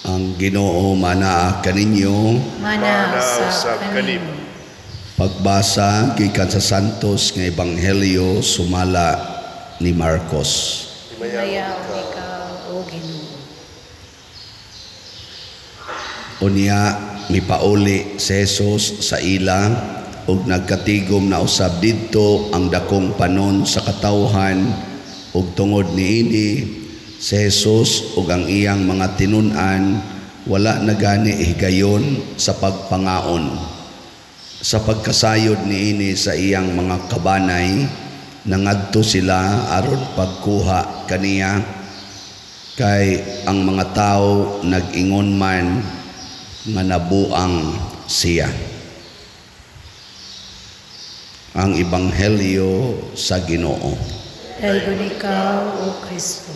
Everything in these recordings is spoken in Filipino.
Ang Ginoo manaa kaninyo. Mana sa kanimo. Pagbasa gikan sa Santos nga Ebanghelyo sumala ni Marcos. Mayaw ikaw o Ginoo. Unya mipauli si Jesus sa ila ug nagkatigom na usab didto ang dakong panon sa katawhan ug tungod niini si Jesus ug ang iyang mga tinun-an wala na gani higayon sa pagpangaon. Sa pagkasayod niini sa iyang mga kabanay, nangadto sila aron pagkuha kaniya kay ang mga tao nag-ingon man nga nabuang siya. Ang Ebanghelyo sa Ginoo. Dayon ikaw o Kristo.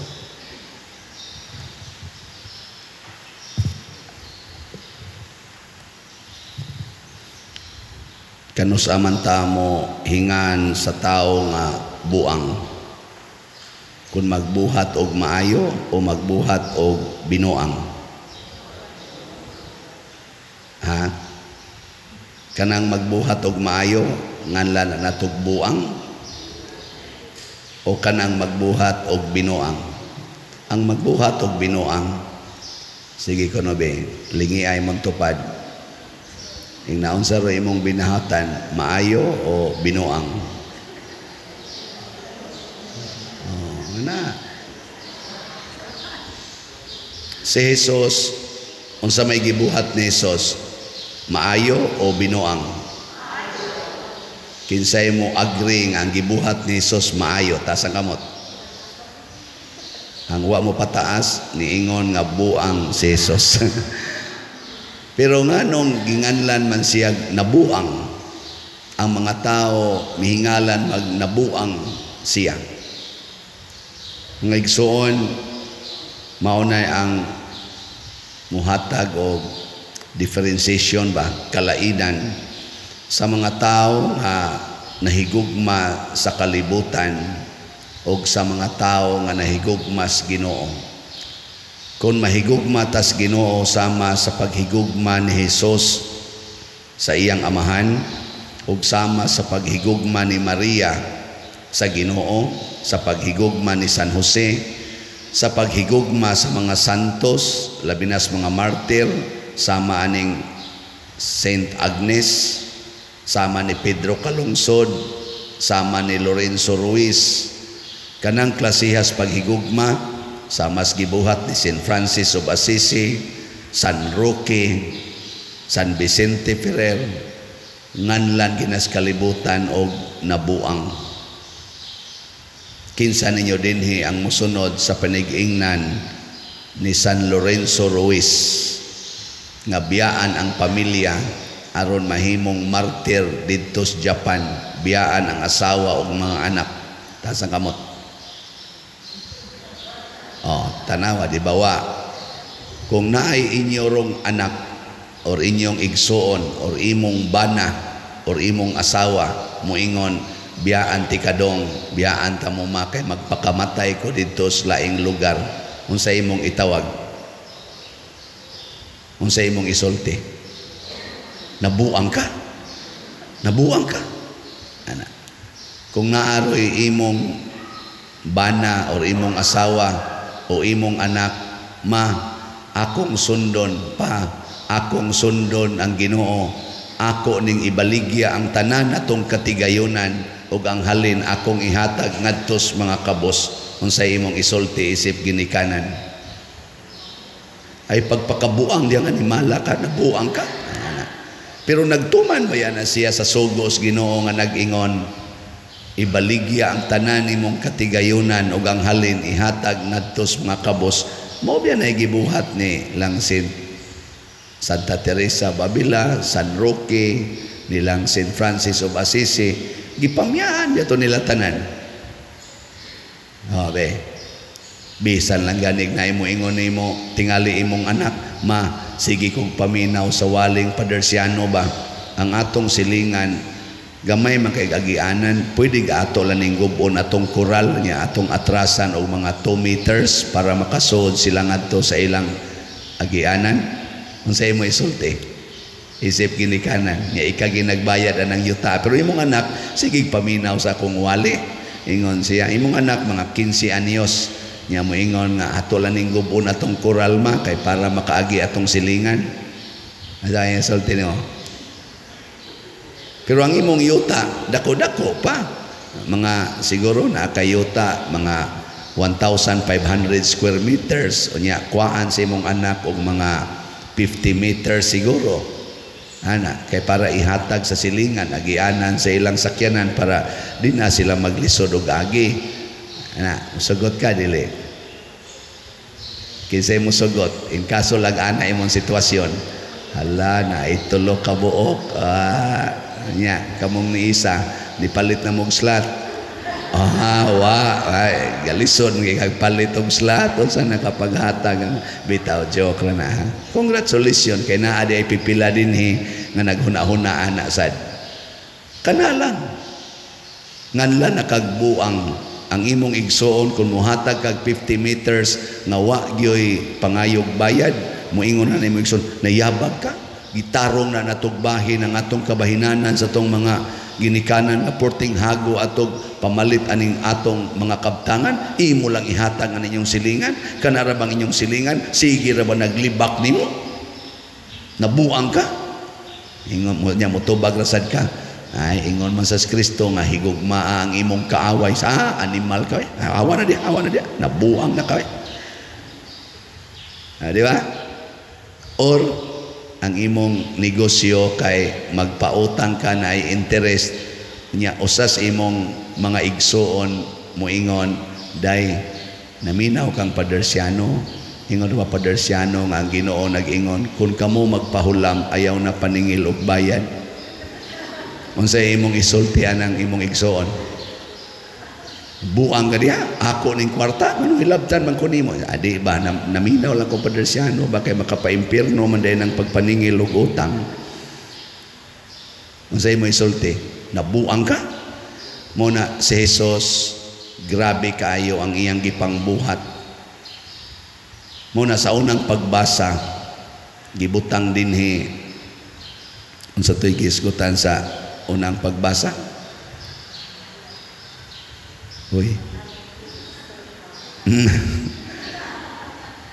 Kanus aman tamo hingan sa tao nga buang. Kung magbuhat og maayo o magbuhat og binuang. Ha? Kanang magbuhat og maayo nganlan natug buang o kanang magbuhat og binuang. Ang magbuhat og binuang, sige kuno be, lingi ay mong tupad. Ing naon sa ro imong binahatan, maayo o binuang? Oh, na. Si Jesus, unsa may gibuhat ni Jesus, maayo o binuang? Kinsay mo agree nga ang gibuhat ni Jesus maayo, taas ang kamot. Ang wa mo pataas, niingon nga buang si Jesus. Pero nga nung ginganlan man siya nabuang, ang mga tao mihingalan nabuang siya. Nga igsuon, maunay ang muhatag o differentiation ba, kalainan sa mga tao nga nahigugma sa kalibutan o sa mga tao nga nahigugma sa Ginoo. Kung mahigugma tas Ginoo sama sa paghigugma ni Jesus sa iyang amahan ug sama sa paghigugma ni Maria sa Ginoo, sa paghigugma ni San Jose, sa paghigugma sa mga santos, labi na sa mga martir, sama aning Saint Agnes, sama ni Pedro Calungsod, sama ni Lorenzo Ruiz, kanang klasihas paghigugma sa mas gibuhat ni St. Francis of Assisi, San Roque, San Vicente Ferrer, nganlan ginas kalibutan og nabuang. Kinsa ninyo dinhi ang musunod sa panig-ingnan ni San Lorenzo Ruiz nga biyaan ang pamilya aron mahimong martir didto sa Japan, biyaan ang asawa ug mga anak. Taas ang kamot. Tanawa, di bawa. Kung naay inyorong anak or inyong igsuon or imong bana or imong asawa, muingon, biyaan ti kadong, biyaan ta mo makay magpakamatay ko dito sa laing lugar. Unsa imong itawag? Unsa imong isulti? Nabuang ka? Nabuang ka? Ana. Kung naaroy imong bana or imong asawa o imong anak, ma, akong sundon pa, akong sundon ang Ginoo, ako ning ibaligya ang tanan atong katigayunan ug ang halin akong ihatag ngadtos mga kabos. Unsay imong isulti isip ginikanan? Ay pagpakabuang diyan animala ka, nabuang ka. Pero nagtuman ba yan na siya sa sugos Ginoo nga nag-ingon, ibaligya ang tanan imong katigayunan ug ang halin ihatag ngadtos mga kabos. Mao biya na gibuhat ni Langsin Santa Teresa Babila, San Roque, nilang St. Francis of Assisi, gipamyaan yato nila tanan. Okay. Bisan lang ganig na imo ingon nimo tingali imong anak, ma, sige kong paminaw sa waling padersiano ba ang atong silingan gamay makaigagianan, pwede ato laning gubon atong koral niya, atong atrasan o mga 2 meters para makasod sila ngadto sa ilang agianan unsay mo isulti isip ginikanan nya ika ginagbayad anang yuta pero imong anak sige paminaw sa akong wali ingon siya imong anak mga 15 anyos nya mo ingon nga ato lang ning gubon atong kuralma kay para makaagi atong silingan ada yang isulti no pero ang imong yuta dako-dako pa mga siguro na kayuta mga 1,500 square meters unya kuhaan sa imong anak og mga 50 meters siguro ana kay para ihatag sa silingan agianan sa ilang sakyanan para di na sila maglisod og agi ana sugot ka dili kinsay mo sugot in kaso lag-ana imong sitwasyon hala na itulo ka buok nya kamong ni isa nipalit na mong slot ay galison kay kagpalit og slot unsa nakapaghatag ang bitaw joke ra na congratulations kay naa di ay pipila dinhi nga naghuna-hunaan na sad kana lang nganlan nakagbuang ang imong igsuon kung muhatag kag 50 meters nga wa gyoy pangayog bayad moingon na imong igsuon nayabag ka gitarong na natugbahin ang atong kabahinanan sa tong mga ginikanan nga porting hago atog pamalit aning atong mga kabtangan imo lang ihatag ang inyong silingan kanara bang inyong silingan sige ra ba naglibak nimo nabuang ka ingon mo nya motubag rasad ka ay ingon man sa Kristo nga higugma ang imong kaaway sa animal ka awa na dia nabuang na ka di ba or ang imong negosyo kay magpautang ka na ay interest niya usas imong mga igsuon moingon day naminaw kang padersyano ingon ba padersyano nga ang Ginoo nag-ingon kung kamo magpahulam ayaw na paningil og bayad unsay imong isultian ang imong igsuon buang ka diha ako ning kwarta manong hilabtan man ko nimo adi ba naminaw lang ko padersyano ba kay makapaimpirno man day nang pagpaningil og utang unsay mo isulti nabuang ka mo na si Jesus grabe kaayo ang iyang gipangbuhat mo na sa unang pagbasa gibutang dinhi unsa toy gisgutan sa unang pagbasa Uy.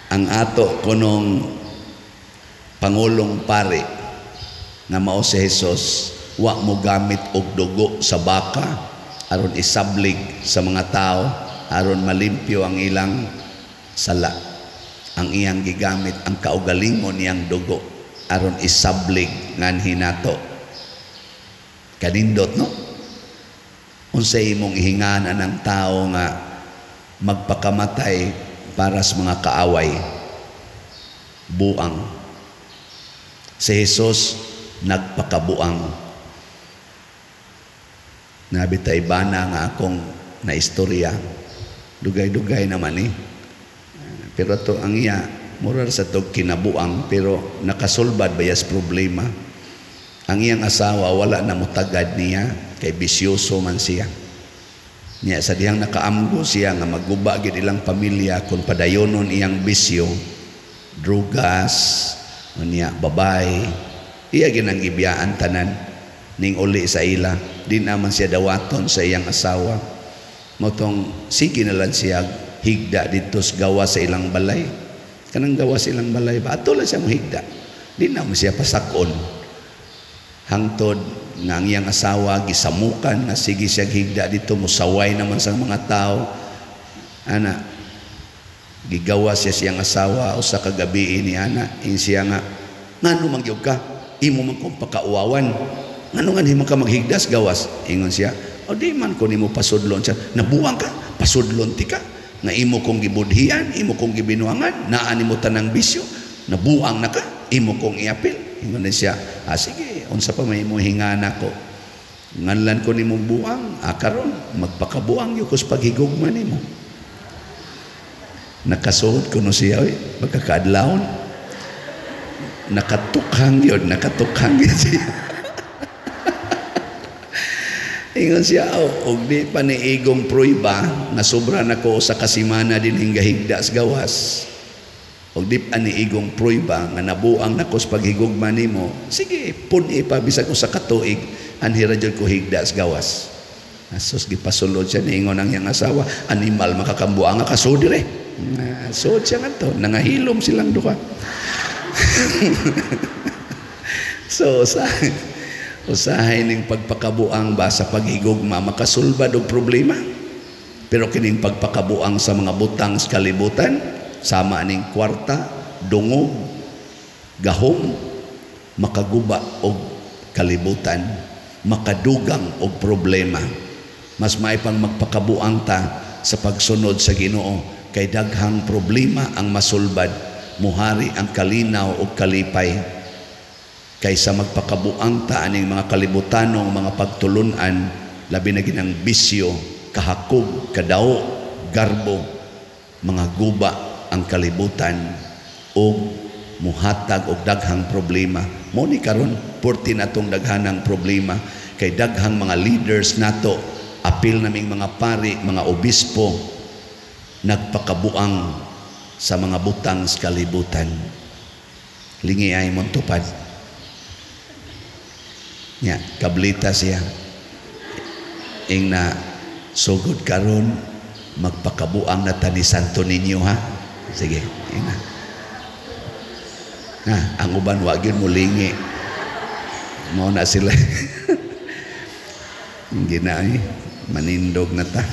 Ang ato kunong Pangulong Pari na mao si Jesus wa mo gamit og dugo sa baka aron isablig sa mga tao aron malimpyo ang ilang sala ang iyang gigamit ang kaugalingon niyang dugo aron isablig nganhi nato kanindot no unsay imong ihingana ng tao nga magpakamatay para sa mga kaaway buang si Jesus nagpakabuang nabitay bana nga akong naistorya dugay-dugay naman pero to ang iya murar sa to kinabuang pero nakasulbad bayas problema ang iyang asawa wala na mutagad niya kay bisyoso man siya niya sa dihang nakaamgo siya nga magguba gid ilang pamilya kung padayonon iyang bisyo drugas niya babay iya ginang gibiyaan tanan ning uli sa ila di naman siya dawaton sa iyang asawa motong sige na lang siya higda dito sa gawa sa ilang balay kanang gawa sa ilang balay ba ato lang siya mohigda di naman siya pasakon hangtod nga ang iyang asawa gisamukan nga sige siya higda dito musaway naman sa mga tao ana gigawa siya siyang asawa usa ka gabi ni ana siya nga ngano mangyog ka imo man kong pakauwawan ngano nga himo ka maghigdas gawas ingon siya o di man ko nimo pasudlon siya nabuang ka pasudlon ti ka nga imo kong gibudhian imo kong gibinuangan naa nimo tanang bisyo nabuang na ka imo kong iapil ingon na siya sige unsa pa may mo hingana ko nganlan ko nimo buang karon magpakabuang yo kus paghigugma nimo nakasuot ko no siya magkakaadlawon nakatukhang yun siya ingon siya og di pa niigong pruiba nga sobra na ko sa kasimana din hingga higda sa gawas Og di ani igong prueba nga nabuang nako sa paghigugma nimo, sige pun pa bisag usa ka tuig anhira jud ko higda sa gawas. Asos gipasulod siya niingon ang iyang asawa, animal makakambuang nga kasud dire. So siya ngadto nangahilom silang duha. So usahay ning pagpakabuang ba sa paghigugma makasulbad og problema. Pero kining pagpakabuang sa mga butang sa kalibutan, sama ning kwarta, dungog, gahom, makaguba og kalibutan, makadugang og problema. Mas maipang magpakabuang ta sa pagsunod sa Ginoo kay daghang problema ang masulbad, muhari ang kalinaw og kalipay. Kaysa magpakabuang ta aning mga kalibutanong mga pagtulunan, labi na ginang bisyo, kahakog, kadao, garbo, mga guba ang kalibutan o muhatag og daghang problema. Mo ni karon porti natong daghanang problema kay daghang mga leaders nato, apil naming mga pari, mga obispo nagpakabuang sa mga butang sa kalibutan. Lingi ay mong tupad. Nya, kablita siya. Ing na sugod karon magpakabuang na ta ni Santo Niño ha. Sige, ing na. Ang uban wa gyud mulingi. Mao na sila. Ginay manindog na ta.